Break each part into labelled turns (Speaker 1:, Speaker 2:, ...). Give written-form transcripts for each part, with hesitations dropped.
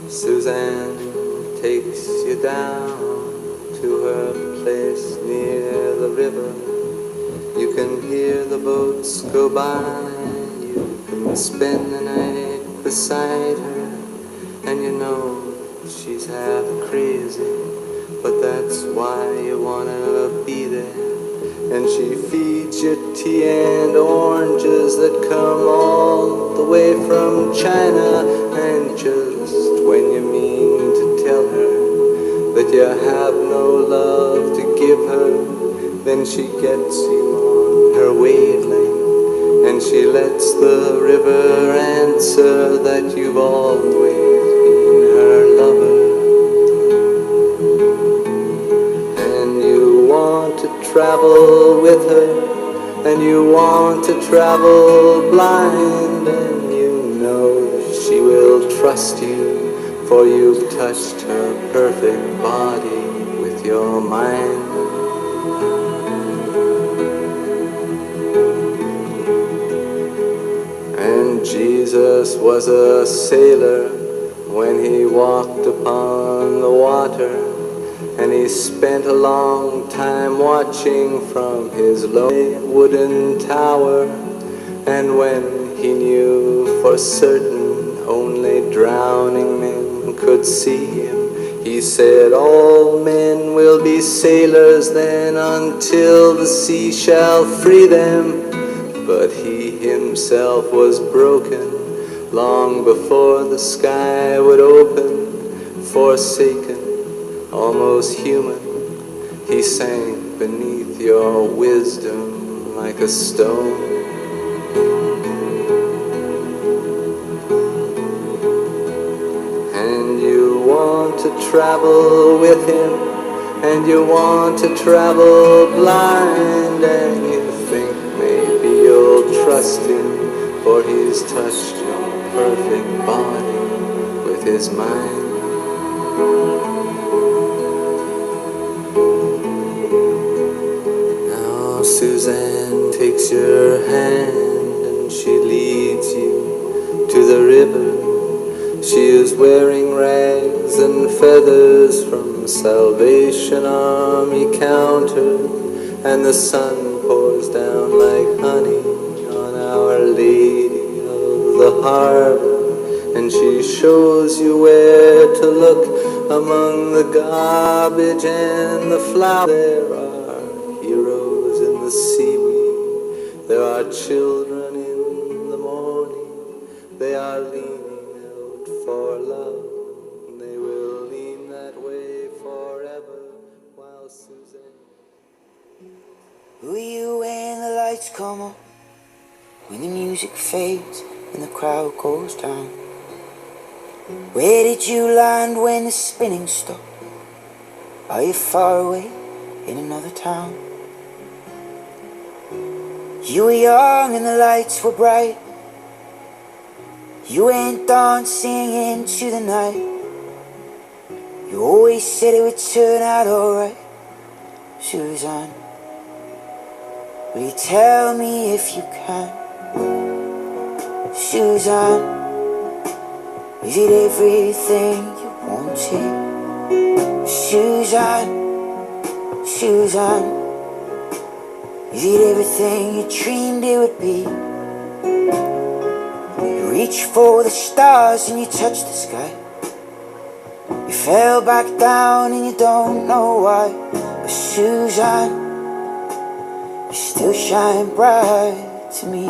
Speaker 1: Suzanne takes you down to her place near the river. You can hear the boats go by. You can spend the night beside her. And you know she's half crazy, but that's why you wanna be there. And she feeds you tea and oranges that come all the way from China. And just when you mean to tell her that you have no love to give her, then she gets you on her wavelength, and she lets the river answer that you've always been her lover. And you want to travel with her, and you want to travel blind, and you know that she will trust you, for you've touched her perfect body with your mind. And Jesus was a sailor when he walked upon the water, and he spent a long time watching from his low wooden tower. And when he knew for certain only drowning men could see him, he said, all men will be sailors then until the sea shall free them. But he himself was broken long before the sky would open. Forsaken, almost human, he sank beneath your wisdom like a stone. And you want to travel with him, and you want to travel blind, and you think maybe you'll trust him, for he's touched your perfect body with his mind. Suzanne takes your hand and she leads you to the river. She is wearing rags and feathers from Salvation Army counter, and the sun pours down like honey on Our Lady of the Harbor. And she shows you where to look among the garbage and the flowers. There are heroes in the seaweed, there are children in the morning. They are leaning out for love, and they will lean that way forever. While Suzanne,
Speaker 2: who are you when the lights come on, when the music fades and the crowd goes down? Where did you land when the spinning stopped? Are you far away in another town? You were young and the lights were bright. You went dancing into the night. You always said it would turn out alright. Suzanne, will you tell me if you can? Suzanne, is it everything you wanted? Suzanne, Suzanne, is it everything you dreamed it would be? You reached for the stars and you touched the sky. You fell back down and you don't know why. But Suzanne, you still shine bright to me.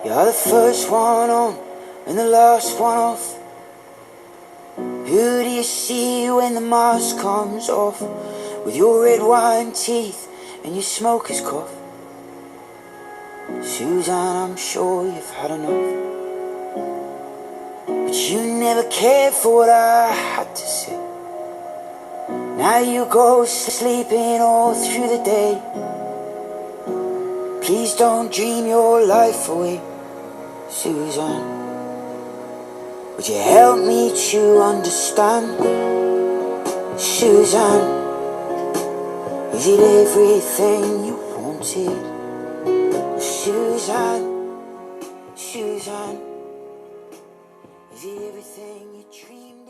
Speaker 2: You're the first one on and the last one off. Who do you see when the mask comes off? With your red wine teeth and your smoker's cough. Suzanne, I'm sure you've had enough, but you never cared for what I had to say. Now you go sleeping all through the day. Please don't dream your life away, Suzanne. Would you help me to understand, Suzanne? Is it everything you wanted, Suzanne? Suzanne, is it everything you dreamed?